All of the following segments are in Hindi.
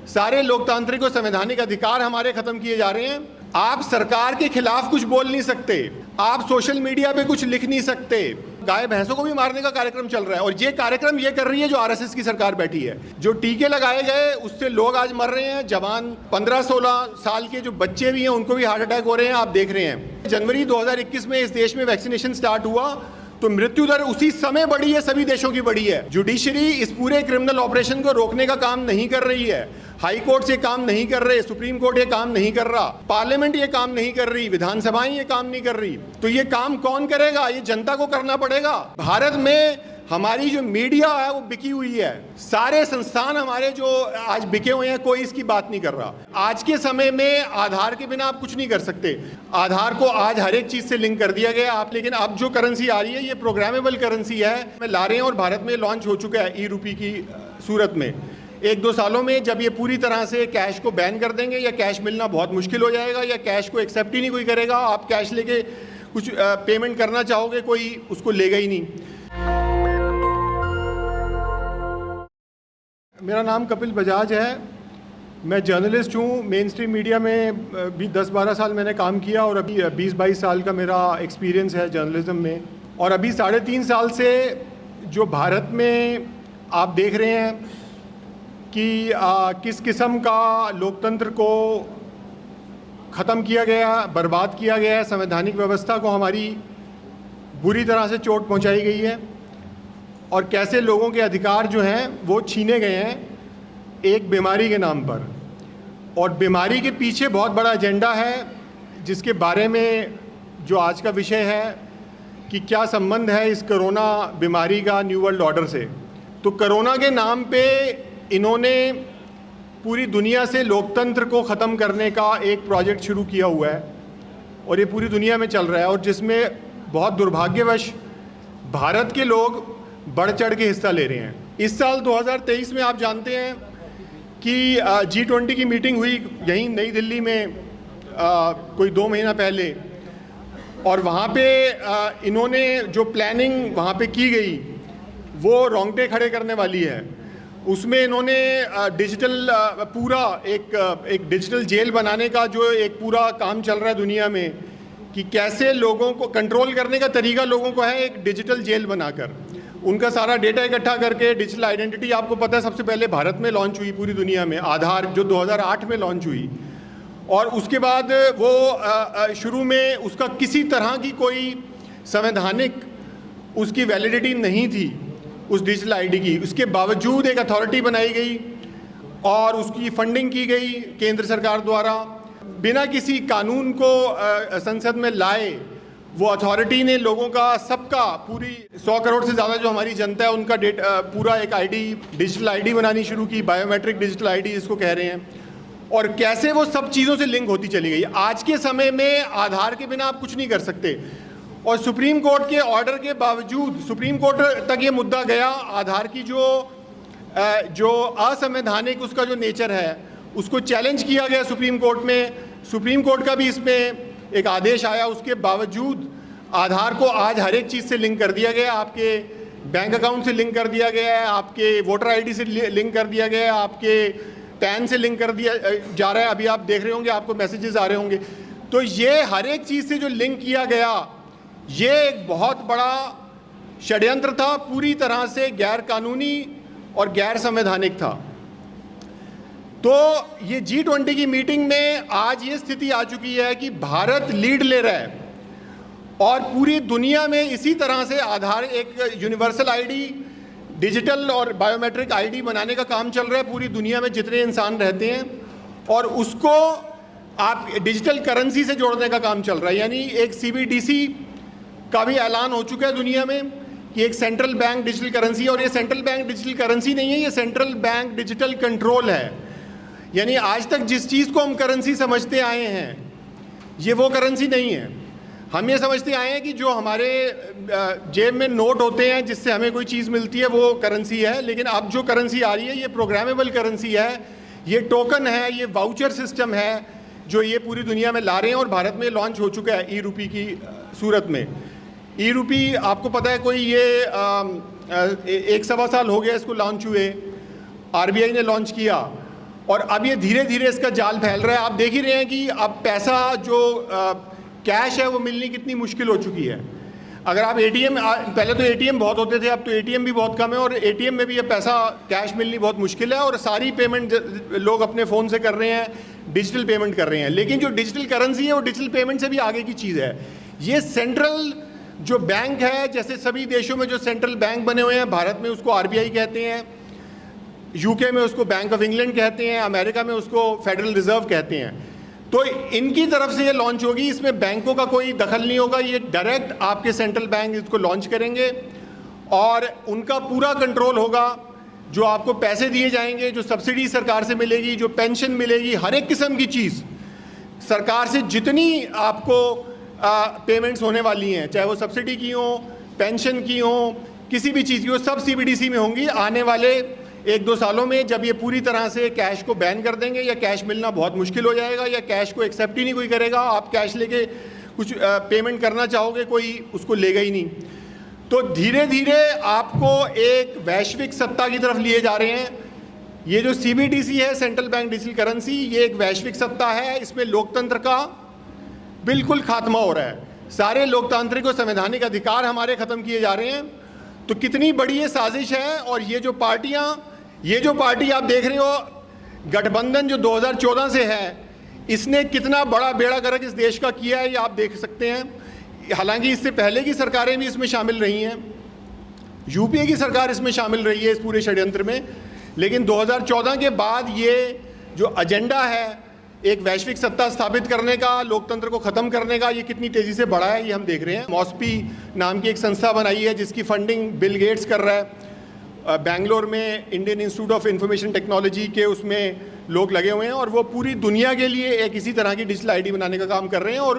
सारे लोकतांत्रिक और संवैधानिक अधिकार हमारे खत्म किए जा रहे हैं। आप सरकार के खिलाफ कुछ बोल नहीं सकते, आप सोशल मीडिया पे कुछ लिख नहीं सकते। गाय भैंसों को भी मारने का कार्यक्रम चल रहा है, और ये कार्यक्रम ये कर रही है जो आरएसएस की सरकार बैठी है। जो टीके लगाए गए उससे लोग आज मर रहे हैं, जवान 15-16 साल के जो बच्चे भी हैं उनको भी हार्ट अटैक हो रहे हैं, आप देख रहे हैं। जनवरी 2021 में इस देश में वैक्सीनेशन स्टार्ट हुआ तो मृत्यु दर उसी समय बढ़ी है, सभी देशों की बढ़ी है। जुडिशरी इस पूरे क्रिमिनल ऑपरेशन को रोकने का काम नहीं कर रही है, हाई कोर्ट ये काम नहीं कर रहे, सुप्रीम कोर्ट ये काम नहीं कर रहा, पार्लियामेंट ये काम नहीं कर रही, विधानसभाएं ये काम नहीं कर रही। तो ये काम कौन करेगा? ये जनता को करना पड़ेगा। भारत में हमारी जो मीडिया है वो बिकी हुई है, सारे संस्थान हमारे जो आज बिके हुए हैं, कोई इसकी बात नहीं कर रहा। आज के समय में आधार के बिना आप कुछ नहीं कर सकते। आधार को आज हर एक चीज से लिंक कर दिया गया आप, लेकिन अब जो करेंसी आ रही है ये प्रोग्रामेबल करेंसी है, में ला रहे हैं और भारत में लॉन्च हो चुका है ई-रूपी की सूरत में। 1-2 सालों में जब ये पूरी तरह से कैश को बैन कर देंगे, या कैश मिलना बहुत मुश्किल हो जाएगा, या कैश को एक्सेप्ट ही नहीं कोई करेगा, आप कैश लेके कुछ पेमेंट करना चाहोगे कोई उसको लेगा ही नहीं। मेरा नाम कपिल बजाज है, मैं जर्नलिस्ट हूँ। मेन स्ट्रीम मीडिया में भी 10-12 साल मैंने काम किया, और अभी 20-22 साल का मेरा एक्सपीरियंस है जर्नलिज्म में। और अभी 3.5 साल से जो भारत में आप देख रहे हैं कि किस किस्म का लोकतंत्र को ख़त्म किया गया, बर्बाद किया गया है, संवैधानिक व्यवस्था को हमारी बुरी तरह से चोट पहुंचाई गई है, और कैसे लोगों के अधिकार जो हैं वो छीने गए हैं एक बीमारी के नाम पर। और बीमारी के पीछे बहुत बड़ा एजेंडा है, जिसके बारे में जो आज का विषय है कि क्या संबंध है इस कोरोना बीमारी का न्यू वर्ल्ड ऑर्डर से। तो कोरोना के नाम पे इन्होंने पूरी दुनिया से लोकतंत्र को ख़त्म करने का एक प्रोजेक्ट शुरू किया हुआ है, और ये पूरी दुनिया में चल रहा है, और जिसमें बहुत दुर्भाग्यवश भारत के लोग बढ़ चढ़ के हिस्सा ले रहे हैं। इस साल 2023 में आप जानते हैं कि G20 की मीटिंग हुई यहीं नई दिल्ली में कोई 2 महीना पहले, और वहाँ पे इन्होंने जो प्लानिंग वहाँ पे की गई वो रोंगटे खड़े करने वाली है। उसमें इन्होंने डिजिटल पूरा एक डिजिटल जेल बनाने का जो एक पूरा काम चल रहा है दुनिया में, कि कैसे लोगों को कंट्रोल करने का तरीका लोगों को है एक डिजिटल जेल बनाकर, उनका सारा डेटा इकट्ठा करके। डिजिटल आइडेंटिटी आपको पता है सबसे पहले भारत में लॉन्च हुई पूरी दुनिया में, आधार जो 2008 में लॉन्च हुई, और उसके बाद वो शुरू में उसका किसी तरह की कोई संवैधानिक उसकी वैलिडिटी नहीं थी उस डिजिटल आईडी की। उसके बावजूद एक अथॉरिटी बनाई गई और उसकी फंडिंग की गई केंद्र सरकार द्वारा, बिना किसी कानून को संसद में लाए वो अथॉरिटी ने लोगों का सबका पूरी 100 करोड़ से ज़्यादा जो हमारी जनता है उनका पूरा एक आईडी डिजिटल आईडी बनानी शुरू की, बायोमेट्रिक डिजिटल आईडी जिसको कह रहे हैं, और कैसे वो सब चीज़ों से लिंक होती चली गई। आज के समय में आधार के बिना आप कुछ नहीं कर सकते, और सुप्रीम कोर्ट के ऑर्डर के बावजूद सुप्रीम कोर्ट तक ये मुद्दा गया। आधार की जो असंवैधानिक उसका जो नेचर है उसको चैलेंज किया गया सुप्रीम कोर्ट में। सुप्रीम कोर्ट का भी इसमें एक आदेश आया, उसके बावजूद आधार को आज हर एक चीज़ से लिंक कर दिया गया, आपके बैंक अकाउंट से लिंक कर दिया गया है, आपके वोटर आईडी से लिंक कर दिया गया है, आपके पैन से लिंक कर दिया जा रहा है। अभी आप देख रहे होंगे, आपको मैसेजेस आ रहे होंगे। तो ये हर एक चीज़ से जो लिंक किया गया, ये एक बहुत बड़ा षड्यंत्र था, पूरी तरह से गैर कानूनी और गैर संवैधानिक था। तो ये G20 की मीटिंग में आज ये स्थिति आ चुकी है कि भारत लीड ले रहा है, और पूरी दुनिया में इसी तरह से आधार एक यूनिवर्सल आईडी डिजिटल और बायोमेट्रिक आईडी बनाने का काम चल रहा है पूरी दुनिया में जितने इंसान रहते हैं, और उसको आप डिजिटल करेंसी से जोड़ने का काम चल रहा है। यानी एक CBDC का भी ऐलान हो चुका है दुनिया में कि एक सेंट्रल बैंक डिजिटल करेंसी, और ये सेंट्रल बैंक डिजिटल करेंसी नहीं है, ये सेंट्रल बैंक डिजिटल कंट्रोल है। यानी आज तक जिस चीज़ को हम करेंसी समझते आए हैं ये वो करेंसी नहीं है। हम ये समझते आए हैं कि जो हमारे जेब में नोट होते हैं जिससे हमें कोई चीज़ मिलती है वो करेंसी है, लेकिन अब जो करेंसी आ रही है ये प्रोग्रामेबल करेंसी है, ये टोकन है, ये वाउचर सिस्टम है जो ये पूरी दुनिया में ला रहे हैं, और भारत में लॉन्च हो चुका है ई-रूपी की सूरत में। ई-रूपी आपको पता है कोई ये 1 सवा साल हो गया इसको लॉन्च हुए, RBI ने लॉन्च किया, और अब ये धीरे धीरे इसका जाल फैल रहा है। आप देख ही रहे हैं कि अब पैसा जो कैश है वो मिलनी कितनी मुश्किल हो चुकी है। अगर आप एटीएम, पहले तो एटीएम बहुत होते थे, अब तो एटीएम भी बहुत कम है, और एटीएम में भी ये पैसा कैश मिलनी बहुत मुश्किल है, और सारी पेमेंट लोग अपने फ़ोन से कर रहे हैं, डिजिटल पेमेंट कर रहे हैं। लेकिन जो डिजिटल करेंसी है वो डिजिटल पेमेंट से भी आगे की चीज़ है। ये सेंट्रल जो बैंक है, जैसे सभी देशों में जो सेंट्रल बैंक बने हुए हैं, भारत में उसको आरबीआई कहते हैं, यूके में उसको बैंक ऑफ इंग्लैंड कहते हैं, अमेरिका में उसको फेडरल रिजर्व कहते हैं। तो इनकी तरफ से ये लॉन्च होगी, इसमें बैंकों का कोई दखल नहीं होगा, ये डायरेक्ट आपके सेंट्रल बैंक इसको लॉन्च करेंगे और उनका पूरा कंट्रोल होगा। जो आपको पैसे दिए जाएंगे, जो सब्सिडी सरकार से मिलेगी, जो पेंशन मिलेगी, हर एक किस्म की चीज़ सरकार से जितनी आपको पेमेंट्स होने वाली हैं, चाहे वो सब्सिडी की हो, पेंशन की हो, किसी भी चीज़ की हो, सब सीबीडीसी में होंगी। आने वाले 1-2 सालों में जब ये पूरी तरह से कैश को बैन कर देंगे, या कैश मिलना बहुत मुश्किल हो जाएगा, या कैश को एक्सेप्ट ही नहीं कोई करेगा, आप कैश लेके कुछ पेमेंट करना चाहोगे, कोई उसको लेगा ही नहीं, तो धीरे धीरे आपको एक वैश्विक सत्ता की तरफ लिए जा रहे हैं। ये जो सीबीडीसी है, सेंट्रल बैंक डिजिटल करेंसी, ये एक वैश्विक सत्ता है। इसमें लोकतंत्र का बिल्कुल खात्मा हो रहा है, सारे लोकतांत्रिक और संवैधानिक अधिकार हमारे ख़त्म किए जा रहे हैं। तो कितनी बड़ी ये साजिश है। और ये जो पार्टी आप देख रहे हो, गठबंधन जो 2014 से है, इसने कितना बड़ा बेड़ा गर्क इस देश का किया है, ये आप देख सकते हैं। हालांकि इससे पहले की सरकारें भी इसमें शामिल रही हैं, यूपीए की सरकार इसमें शामिल रही है इस पूरे षड्यंत्र में, लेकिन 2014 के बाद ये जो एजेंडा है एक वैश्विक सत्ता स्थापित करने का, लोकतंत्र को ख़त्म करने का, ये कितनी तेज़ी से बढ़ा है, ये हम देख रहे हैं। मॉस्पी नाम की एक संस्था बनाई है जिसकी फंडिंग बिल गेट्स कर रहा है। बेंगलोर में Indian institute of information technology के उसमें लोग लगे हुए हैं, और वो पूरी दुनिया के लिए एक इसी तरह की डिजिटल आईडी बनाने का काम कर रहे हैं। और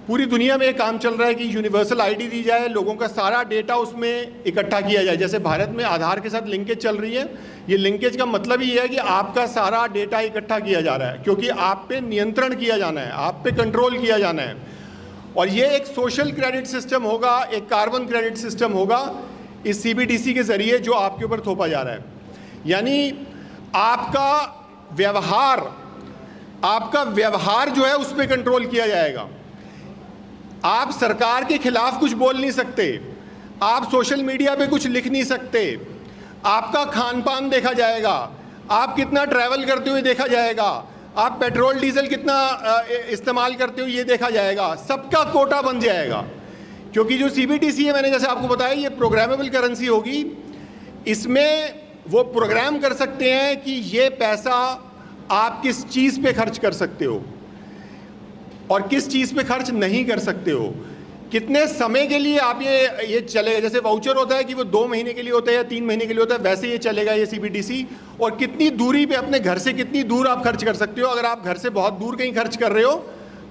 पूरी दुनिया में एक काम चल रहा है कि यूनिवर्सल आईडी दी जाए, लोगों का सारा डेटा उसमें इकट्ठा किया जाए। जैसे भारत में आधार के साथ लिंकेज चल रही है, ये लिंकेज का मतलब ये है कि आपका सारा डेटा इकट्ठा किया जा रहा है, क्योंकि आप पे नियंत्रण किया जाना है, आप पे कंट्रोल किया जाना है। और ये एक सोशल क्रेडिट सिस्टम होगा, एक कार्बन क्रेडिट सिस्टम होगा इस सीबीडीसी के ज़रिए, जो आपके ऊपर थोपा जा रहा है। यानी आपका व्यवहार जो है उस पर कंट्रोल किया जाएगा। आप सरकार के खिलाफ कुछ बोल नहीं सकते, आप सोशल मीडिया पे कुछ लिख नहीं सकते, आपका खान पान देखा जाएगा, आप कितना ट्रैवल करते हुए देखा जाएगा, आप पेट्रोल डीजल कितना इस्तेमाल करते हो ये देखा जाएगा, सबका कोटा बन जाएगा। क्योंकि जो सीबीडीसी है, मैंने जैसे आपको बताया, ये प्रोग्रामेबल करेंसी होगी। इसमें वो प्रोग्राम कर सकते हैं कि ये पैसा आप किस चीज़ पे खर्च कर सकते हो और किस चीज़ पे खर्च नहीं कर सकते हो, कितने समय के लिए आप ये चलेगा। जैसे वाउचर होता है कि वो 2 महीने के लिए होता है या 3 महीने के लिए होता है, वैसे ये चलेगा ये सीबीडीसी। और कितनी दूरी पे, अपने घर से कितनी दूर आप खर्च कर सकते हो। अगर आप घर से बहुत दूर कहीं खर्च कर रहे हो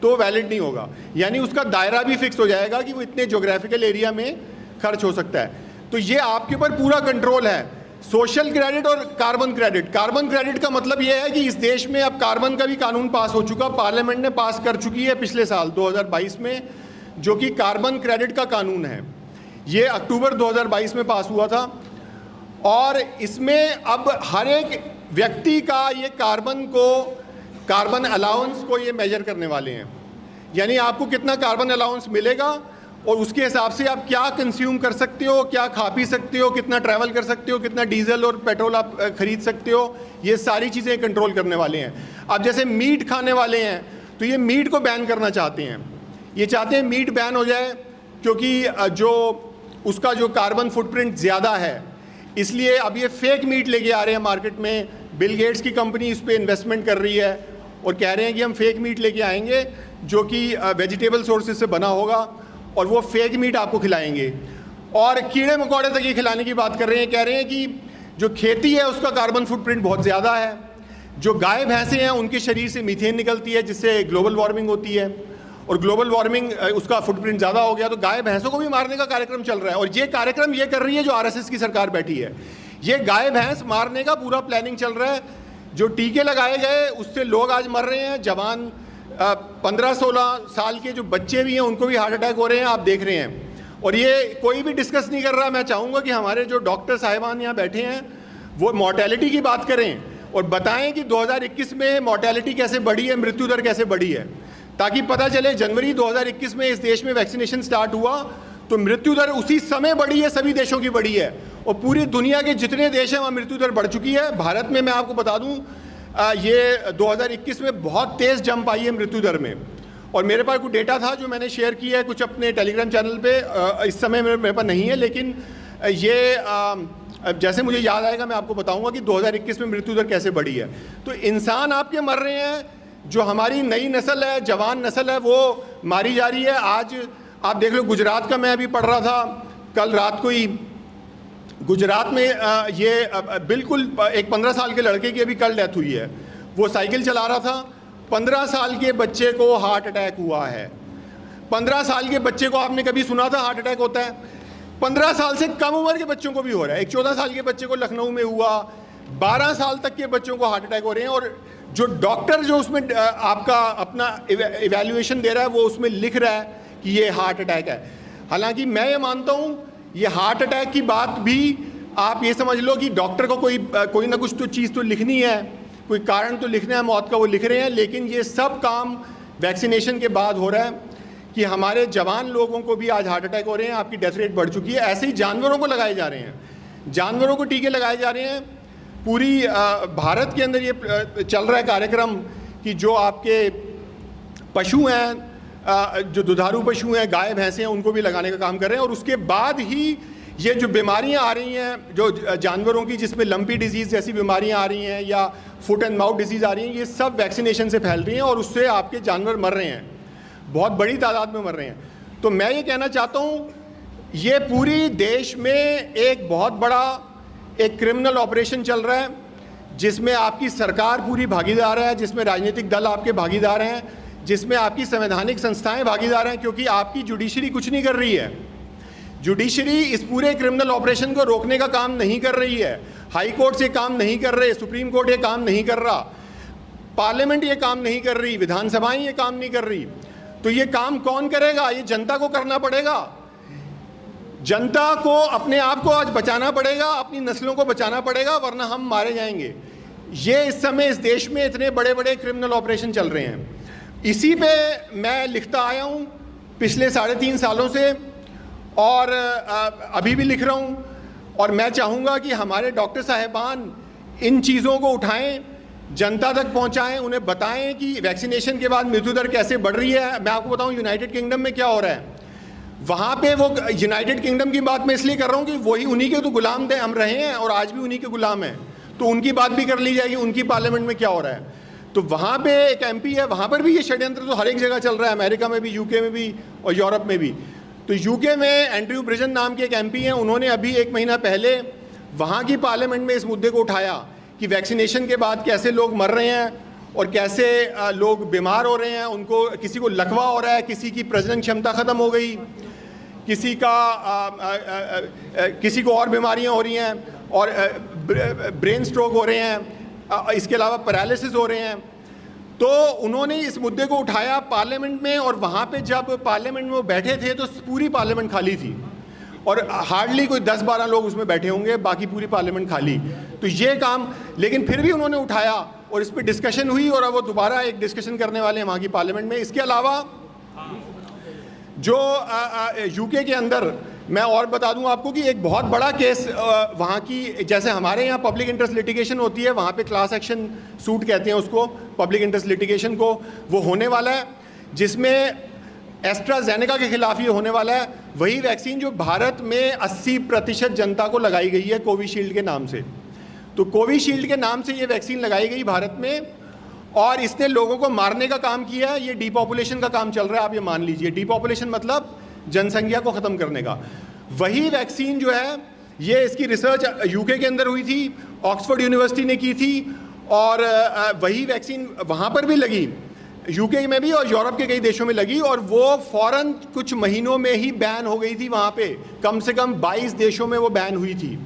तो वैलिड नहीं होगा, यानी उसका दायरा भी फिक्स हो जाएगा कि वो इतने ज्योग्राफिकल एरिया में खर्च हो सकता है। तो ये आपके ऊपर पूरा कंट्रोल है। सोशल क्रेडिट और कार्बन क्रेडिट। कार्बन क्रेडिट का मतलब ये है कि इस देश में अब कार्बन का भी कानून पास हो चुका, पार्लियामेंट ने पास कर चुकी है पिछले साल 2022 में, जो कि कार्बन क्रेडिट का कानून है। ये अक्टूबर 2022 में पास हुआ था, और इसमें अब हर एक व्यक्ति का ये कार्बन अलाउंस को ये मेजर करने वाले हैं। यानी आपको कितना कार्बन अलाउंस मिलेगा और उसके हिसाब से आप क्या कंज्यूम कर सकते हो, क्या खा पी सकते हो, कितना ट्रैवल कर सकते हो, कितना डीजल और पेट्रोल आप खरीद सकते हो, ये सारी चीज़ें कंट्रोल करने वाले हैं। अब जैसे मीट खाने वाले हैं तो ये मीट को बैन करना चाहते हैं। ये चाहते हैं मीट बैन हो जाए, क्योंकि उसका जो कार्बन फुटप्रिंट ज़्यादा है, इसलिए अब ये फेक मीट लेके आ रहे हैं मार्केट में। बिल गेट्स की कंपनी इस पर इन्वेस्टमेंट कर रही है और कह रहे हैं कि हम फेक मीट लेके आएंगे जो कि वेजिटेबल सोर्सेज से बना होगा, और वो फेक मीट आपको खिलाएंगे। और कीड़े मकोड़े तक ये खिलाने की बात कर रहे हैं। कह रहे हैं कि जो खेती है उसका कार्बन फुटप्रिंट बहुत ज़्यादा है। जो गाय भैंसें हैं उनके शरीर से मीथेन निकलती है, जिससे ग्लोबल वार्मिंग होती है, और ग्लोबल वार्मिंग उसका फुटप्रिंट ज़्यादा हो गया तो गाय भैंसों को भी मारने का कार्यक्रम चल रहा है। और ये कार्यक्रम ये कर रही है जो आरएसएस की सरकार बैठी है। ये गाय भैंस मारने का पूरा प्लानिंग चल रहा है। जो टीके लगाए गए उससे लोग आज मर रहे हैं। जवान 15-16 साल के जो बच्चे भी हैं उनको भी हार्ट अटैक हो रहे हैं, आप देख रहे हैं। और ये कोई भी डिस्कस नहीं कर रहा। मैं चाहूँगा कि हमारे जो डॉक्टर साहिबान यहाँ बैठे हैं वो मॉर्टेलिटी की बात करें, और बताएं कि 2021 में मॉर्टेलिटी कैसे बढ़ी है, मृत्यु दर कैसे बढ़ी है, ताकि पता चले जनवरी 2021 में इस देश में वैक्सीनेशन स्टार्ट हुआ तो मृत्यु दर उसी समय बढ़ी है, सभी देशों की बढ़ी है, और पूरी दुनिया के जितने देश हैं वहाँ मृत्यु दर बढ़ चुकी है। भारत में मैं आपको बता दूँ ये 2021 में बहुत तेज़ जंप आई है मृत्यु दर में। और मेरे पास कुछ डेटा था जो मैंने शेयर किया है कुछ अपने टेलीग्राम चैनल पे, इस समय मेरे पास नहीं है, लेकिन ये जैसे मुझे याद आएगा मैं आपको बताऊंगा कि 2021 में मृत्यु दर कैसे बढ़ी है। तो इंसान आपके मर रहे हैं, जो हमारी नई नस्ल है, जवान नस्ल है, वो मारी जा रही है। आज आप देख लो, गुजरात का मैं अभी पढ़ रहा था कल रात को ही, गुजरात में ये बिल्कुल एक 15 साल के लड़के की अभी कल डेथ हुई है। वो साइकिल चला रहा था, 15 साल के बच्चे को हार्ट अटैक हुआ है। 15 साल के बच्चे को आपने कभी सुना था हार्ट अटैक होता है? 15 साल से कम उम्र के बच्चों को भी हो रहा है। एक 14 साल के बच्चे को लखनऊ में हुआ, 12 साल तक के बच्चों को हार्ट अटैक हो रहे हैं। और जो डॉक्टर जो उसमें आपका अपना इवैल्यूएशन दे रहा है वो उसमें लिख रहा है कि ये हार्ट अटैक है। हालांकि मैं ये मानता हूँ ये हार्ट अटैक की बात भी आप ये समझ लो कि डॉक्टर को कोई ना कुछ तो चीज़ तो लिखनी है, कोई कारण तो लिखना है मौत का, वो लिख रहे हैं। लेकिन ये सब काम वैक्सीनेशन के बाद हो रहा है कि हमारे जवान लोगों को भी आज हार्ट अटैक हो रहे हैं, आपकी डेथ रेट बढ़ चुकी है। ऐसे ही जानवरों को लगाए जा रहे हैं, जानवरों को टीके लगाए जा रहे हैं। पूरी भारत के अंदर ये चल रहा है कार्यक्रम कि जो आपके पशु हैं, जो दुधारू पशु हैं, गाय भैंसे हैं, उनको भी लगाने का काम कर रहे हैं। और उसके बाद ही ये जो बीमारियां आ रही हैं जो जानवरों की, जिसमें लंपी डिजीज़ जैसी बीमारियां आ रही हैं या फुट एंड माउथ डिजीज़ आ रही हैं, ये सब वैक्सीनेशन से फैल रही हैं और उससे आपके जानवर मर रहे हैं, बहुत बड़ी तादाद में मर रहे हैं। तो मैं ये कहना चाहता हूँ ये पूरी देश में एक बहुत बड़ा एक क्रिमिनल ऑपरेशन चल रहा है, जिसमें आपकी सरकार पूरी भागीदार है, जिसमें राजनीतिक दल आपके भागीदार हैं, जिसमें आपकी संवैधानिक संस्थाएं भागीदार हैं, क्योंकि आपकी जुडिशरी कुछ नहीं कर रही है। जुडिशरी इस पूरे क्रिमिनल ऑपरेशन को रोकने का काम नहीं कर रही है। हाई कोर्ट ये काम नहीं कर रहे, सुप्रीम कोर्ट ये काम नहीं कर रहा, पार्लियामेंट ये काम नहीं कर रही, विधानसभाएं ये काम नहीं कर रही। तो ये काम कौन करेगा? ये जनता को करना पड़ेगा। जनता को अपने आप को आज बचाना पड़ेगा, अपनी नस्लों को बचाना पड़ेगा, वरना हम मारे जाएंगे। ये इस समय इस देश में इतने बड़े बड़े क्रिमिनल ऑपरेशन चल रहे हैं। इसी पे मैं लिखता आया हूँ पिछले 3.5 सालों से, और अभी भी लिख रहा हूँ। और मैं चाहूँगा कि हमारे डॉक्टर साहिबान इन चीज़ों को उठाएं, जनता तक पहुँचाएं, उन्हें बताएं कि वैक्सीनेशन के बाद मृत्यु दर कैसे बढ़ रही है। मैं आपको बताऊँ यूनाइटेड किंगडम में क्या हो रहा है। वहाँ पे वो यूनाइटेड किंगडम की बात मैं इसलिए कर रहा हूँ कि वही उन्हीं के तो गुलाम थे, हम रहे हैं और आज भी उन्हीं के गुलाम हैं, तो उनकी बात भी कर ली जाएगी, उनकी पार्लियामेंट में क्या हो रहा है। तो वहाँ पे एक MP है, वहाँ पर भी ये षड्यंत्र तो हर एक जगह चल रहा है, अमेरिका में भी, यूके में भी और यूरोप में भी। तो यूके में एंड्रयू ब्रिजन नाम के एक MP हैं, उन्होंने अभी 1 महीना पहले वहाँ की पार्लियामेंट में इस मुद्दे को उठाया कि वैक्सीनेशन के बाद कैसे लोग मर रहे हैं और कैसे लोग बीमार हो रहे हैं, उनको किसी को लकवा हो रहा है, किसी की प्रजनन क्षमता ख़त्म हो गई, किसी को और बीमारियां हो रही हैं और ब्रेन स्ट्रोक हो रहे हैं, इसके अलावा पैरालिसिस हो रहे हैं। तो उन्होंने इस मुद्दे को उठाया पार्लियामेंट में, और वहाँ पे जब पार्लियामेंट में वो बैठे थे तो पूरी पार्लियामेंट खाली थी और हार्डली कोई 10-12 लोग उसमें बैठे होंगे, बाकी पूरी पार्लियामेंट खाली। तो ये काम, लेकिन फिर भी उन्होंने उठाया और इस पर डिस्कशन हुई और अब वो दोबारा एक डिस्कशन करने वाले हैं वहाँ की पार्लियामेंट में। इसके अलावा जो यूके के अंदर मैं और बता दूं आपको कि एक बहुत बड़ा केस वहाँ की, जैसे हमारे यहाँ पब्लिक इंटरेस्ट लिटिगेशन होती है, वहाँ पे क्लास एक्शन सूट कहते हैं उसको, पब्लिक इंटरेस्ट लिटिगेशन को, वो होने वाला है, जिसमें एस्ट्राजेनेका के खिलाफ ये होने वाला है। वही वैक्सीन जो भारत में 80% जनता को लगाई गई है कोविशील्ड के नाम से। तो कोविशील्ड के नाम से ये वैक्सीन लगाई गई भारत में और इसने लोगों को मारने का काम किया है। ये डीपॉपुलेशन का काम चल रहा है, आप ये मान लीजिए। डीपॉपुलेशन मतलब जनसंख्या को ख़त्म करने का। वही वैक्सीन जो है, ये इसकी रिसर्च यूके के अंदर हुई थी, ऑक्सफोर्ड यूनिवर्सिटी ने की थी, और वही वैक्सीन वहाँ पर भी लगी, यूके में भी और यूरोप के कई देशों में लगी, और वो फ़ौरन कुछ महीनों में ही बैन हो गई थी। वहाँ पे कम से कम 22 देशों में वो बैन हुई थी,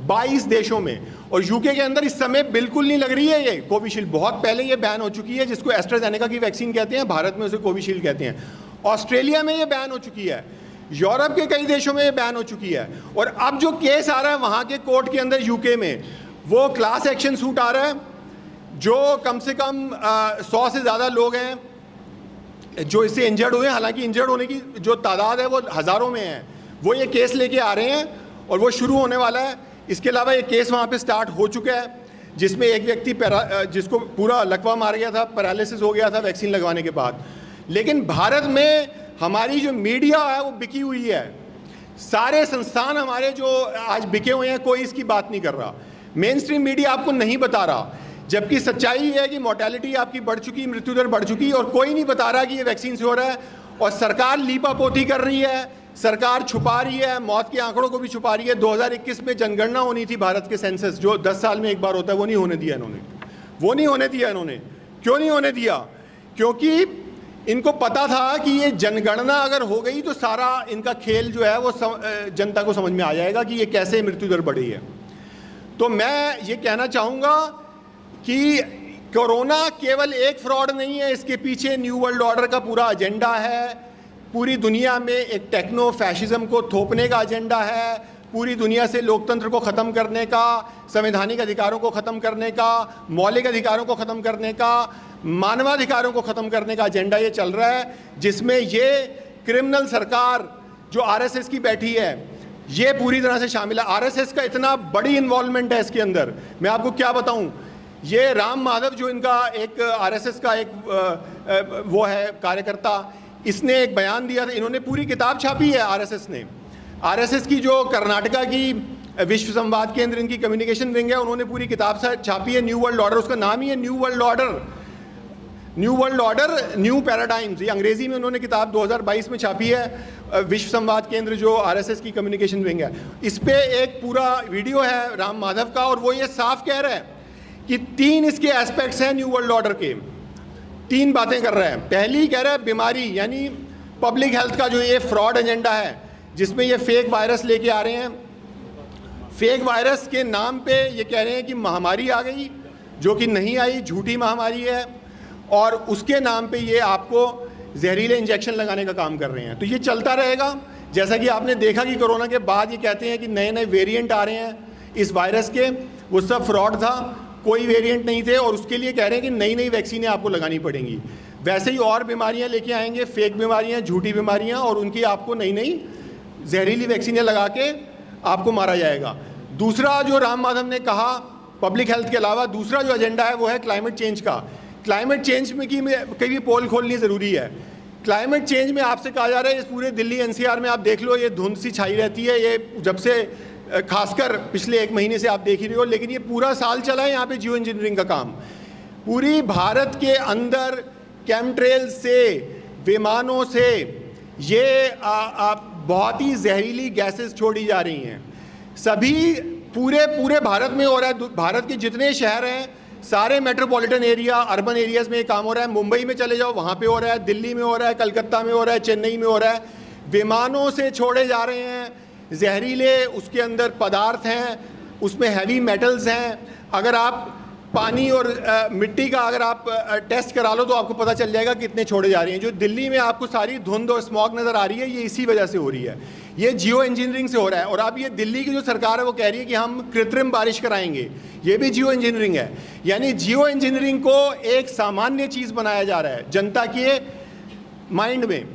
22 देशों में। और यूके के अंदर इस समय बिल्कुल नहीं लग रही है ये कोविशील्ड, बहुत पहले ये बैन हो चुकी है, जिसको एस्ट्राजेनेका की वैक्सीन कहते हैं, भारत में उसे कोविशील्ड कहते हैं। ऑस्ट्रेलिया में ये बैन हो चुकी है, यूरोप के कई देशों में ये बैन हो चुकी है। और अब जो केस आ रहा है वहाँ के कोर्ट के अंदर यूके में, वो क्लास एक्शन सूट आ रहा है जो कम से कम 100 से ज़्यादा लोग हैं जो इससे इंजर्ड हुए हैं, हालांकि इंजर्ड होने की जो तादाद है वो हज़ारों में है, वो ये केस लेके आ रहे हैं और वो शुरू होने वाला है। इसके अलावा ये केस वहाँ पे स्टार्ट हो चुका है, जिसमें एक व्यक्ति जिसको पूरा लकवा मार गया था, पैरालिसिस हो गया था वैक्सीन लगवाने के बाद। लेकिन भारत में हमारी जो मीडिया है वो बिकी हुई है, सारे संस्थान हमारे जो आज बिके हुए हैं, कोई इसकी बात नहीं कर रहा। मेन स्ट्रीम मीडिया आपको नहीं बता रहा, जबकि सच्चाई है कि मोर्टेलिटी आपकी बढ़ चुकी, मृत्यु दर बढ़ चुकी, और कोई नहीं बता रहा कि ये वैक्सीन से हो रहा है। और सरकार लीपापोती कर रही है, सरकार छुपा रही है, मौत के आंकड़ों को भी छुपा रही है। 2021 में जनगणना होनी थी भारत के सेंसस, जो 10 साल में एक बार होता है, वो नहीं होने दिया इन्होंने। वो नहीं होने दिया इन्होंने। क्यों नहीं होने दिया? क्योंकि इनको पता था कि ये जनगणना अगर हो गई तो सारा इनका खेल जो है वो जनता को समझ में आ जाएगा कि ये कैसे मृत्यु दर बढ़ी है। तो मैं ये कहना चाहूँगा कि कोरोना केवल एक फ्रॉड नहीं है, इसके पीछे न्यू वर्ल्ड ऑर्डर का पूरा एजेंडा है। पूरी दुनिया में एक टेक्नो फैशिज्म को थोपने का एजेंडा है, पूरी दुनिया से लोकतंत्र को ख़त्म करने का, संवैधानिक अधिकारों को ख़त्म करने का, मौलिक अधिकारों को ख़त्म करने का, मानवाधिकारों को ख़त्म करने का एजेंडा ये चल रहा है, जिसमें ये क्रिमिनल सरकार जो आरएसएस की बैठी है ये पूरी तरह से शामिल है। आरएसएस का इतना बड़ी इन्वॉल्वमेंट है इसके अंदर, मैं आपको क्या बताऊं। ये राम माधव जो इनका एक आरएसएस का एक वो है कार्यकर्ता, इसने एक बयान दिया था, इन्होंने पूरी किताब छापी है आरएसएस ने। आरएसएस की जो कर्नाटका की विश्व संवाद केंद्र इनकी कम्युनिकेशन विंग है, उन्होंने पूरी किताब छापी है न्यू वर्ल्ड ऑर्डर, उसका नाम ही है new world order. New world order, new paradigms, ये अंग्रेजी में उन्होंने किताब 2022 में छापी है। विश्व संवाद केंद्र जो आरएसएस की कम्युनिकेशन विंग है, इस पे एक पूरा वीडियो है राम माधव का, और वो ये साफ कह रहा है कि 3 इसके एस्पेक्ट्स हैं न्यू वर्ल्ड ऑर्डर के। 3 बातें कर रहे हैं। पहली कह रहा है बीमारी, यानी पब्लिक हेल्थ का जो ये फ्रॉड एजेंडा है, जिसमें ये फेक वायरस लेके आ रहे हैं। फेक वायरस के नाम पे ये कह रहे हैं कि महामारी आ गई, जो कि नहीं आई, झूठी महामारी है, और उसके नाम पे ये आपको जहरीले इंजेक्शन लगाने का काम कर रहे हैं। तो ये चलता रहेगा। जैसा कि आपने देखा कि कोरोना के बाद ये कहते हैं कि नए नए वेरिएंट आ रहे हैं इस वायरस के, वो सब फ्रॉड था, कोई वेरिएंट नहीं थे, और उसके लिए कह रहे हैं कि नई नई वैक्सीनें आपको लगानी पड़ेंगी। वैसे ही और बीमारियां लेके आएंगे, फेक बीमारियां, झूठी बीमारियां, और उनकी आपको नई नई जहरीली वैक्सीनें लगा के आपको मारा जाएगा। दूसरा जो राम माधव ने कहा, पब्लिक हेल्थ के अलावा दूसरा जो एजेंडा है वो है क्लाइमेट चेंज का। क्लाइमेट चेंज में की कहीं भी पोल खोलनी ज़रूरी है। क्लाइमेट चेंज में आपसे कहा जा रहा है, इस पूरे दिल्ली एनसीआर में आप देख लो, ये धुंध सी छाई रहती है, ये जब से खासकर पिछले 1 महीने से आप देख ही रहे हो, लेकिन ये पूरा साल चला है यहाँ पे जियो इंजीनियरिंग का काम। पूरी भारत के अंदर केमट्रेल से, विमानों से ये बहुत ही जहरीली गैसेस छोड़ी जा रही हैं। सभी पूरे भारत में हो रहा है। भारत के जितने शहर हैं, सारे मेट्रोपॉलिटन एरिया, अर्बन एरियाज़ में ये काम हो रहा है। मुंबई में चले जाओ, वहाँ पे हो रहा है, दिल्ली में हो रहा है, कलकत्ता में हो रहा है, चेन्नई में हो रहा है। विमानों से छोड़े जा रहे हैं जहरीले, उसके अंदर पदार्थ हैं, उसमें हैवी मेटल्स हैं। अगर आप पानी और मिट्टी का अगर आप टेस्ट करा लो तो आपको पता चल जाएगा कितने छोड़े जा रही हैं। जो दिल्ली में आपको सारी धुंध और स्मॉग नज़र आ रही है, ये इसी वजह से हो रही है। ये जियो इंजीनियरिंग से हो रहा है। और अब ये दिल्ली की जो सरकार है वो कह रही है कि हम कृत्रिम बारिश कराएंगे, ये भी जियो इंजीनियरिंग है। यानी जियो इंजीनियरिंग को एक सामान्य चीज़ बनाया जा रहा है जनता के माइंड में।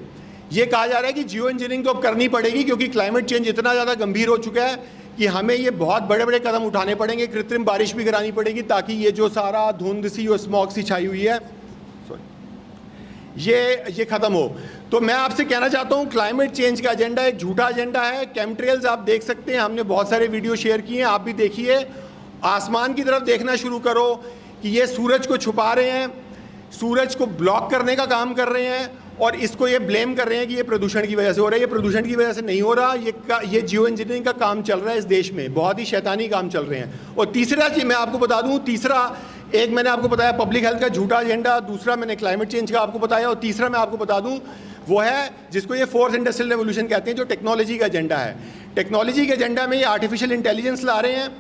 ये कहा जा रहा है कि जियो इंजीनियरिंग तो अब करनी पड़ेगी, क्योंकि क्लाइमेट चेंज इतना ज़्यादा गंभीर हो चुका है कि हमें ये बहुत बड़े बड़े कदम उठाने पड़ेंगे, कृत्रिम बारिश भी करानी पड़ेगी, ताकि ये जो सारा धुंध सी और स्मॉग सी छाई हुई है ये ख़त्म हो। तो मैं आपसे कहना चाहता हूँ, क्लाइमेट चेंज का एजेंडा एक झूठा एजेंडा है। केमट्रेल्स आप देख सकते हैं, हमने बहुत सारे वीडियो शेयर किए हैं, आप भी देखिए। आसमान की तरफ देखना शुरू करो कि ये सूरज को छुपा रहे हैं, सूरज को ब्लॉक करने का काम कर रहे हैं, और इसको ये ब्लेम कर रहे हैं कि ये प्रदूषण की वजह से हो रहा है। ये प्रदूषण की वजह से नहीं हो रहा, ये जियो इंजीनियरिंग का काम चल रहा है इस देश में, बहुत ही शैतानी काम चल रहे हैं। और तीसरा चीज़ मैं आपको बता दूं, तीसरा एक मैंने आपको बताया पब्लिक हेल्थ का झूठा एजेंडा, दूसरा मैंने क्लाइमेट चेंज का आपको बताया, और तीसरा मैं आपको बता दूं वो है जिसको ये 4th इंडस्ट्रियल रेवोल्यूशन कहते हैं, जो टेक्नोलॉजी का एजेंडा है। टेक्नोलॉजी के एजेंडा में ये आर्टिफिशियल इंटेलिजेंस ला रहे हैं।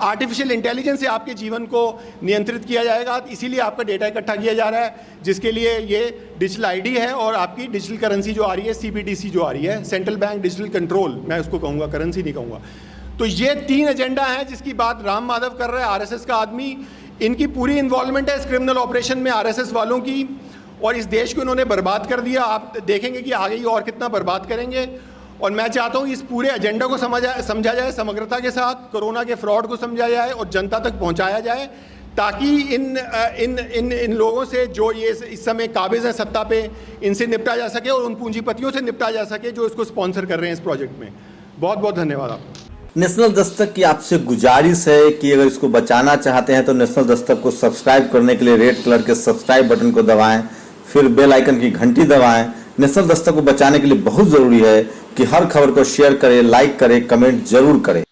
आर्टिफिशियल इंटेलिजेंस से आपके जीवन को नियंत्रित किया जाएगा, इसीलिए आपका डेटा इकट्ठा किया जा रहा है, जिसके लिए ये डिजिटल आईडी है, और आपकी डिजिटल करेंसी जो आ रही है, CBDC जो आ रही है, सेंट्रल बैंक डिजिटल कंट्रोल, मैं उसको कहूँगा, करेंसी नहीं कहूँगा। तो ये 3 एजेंडा हैं जिसकी बात राम माधव कर रहा है, RSS का आदमी। इनकी पूरी इन्वॉल्वमेंट है इस क्रिमिनल ऑपरेशन में आरएसएस वालों की, और इस देश को इन्होंने बर्बाद कर दिया। आप देखेंगे कि आगे ये और कितना बर्बाद करेंगे। और मैं चाहता हूँ इस पूरे एजेंडा को समझा जाए समग्रता के साथ, कोरोना के फ्रॉड को समझा जाए और जनता तक पहुँचाया जाए, ताकि इन लोगों से जो ये इस समय काबिज हैं सत्ता पे, इनसे निपटा जा सके और उन पूंजीपतियों से निपटा जा सके जो इसको स्पॉन्सर कर रहे हैं इस प्रोजेक्ट में। बहुत बहुत धन्यवाद आपको। नेशनल दस्तक की आपसे गुजारिश है कि अगर इसको बचाना चाहते हैं तो नेशनल दस्तक को सब्सक्राइब करने के लिए रेड कलर के सब्सक्राइब बटन को दबाएं, फिर बेल आइकन की घंटी दबाएं। नेशनल दस्तक को बचाने के लिए बहुत जरूरी है कि हर खबर को शेयर करें, लाइक करें, कमेंट जरूर करें।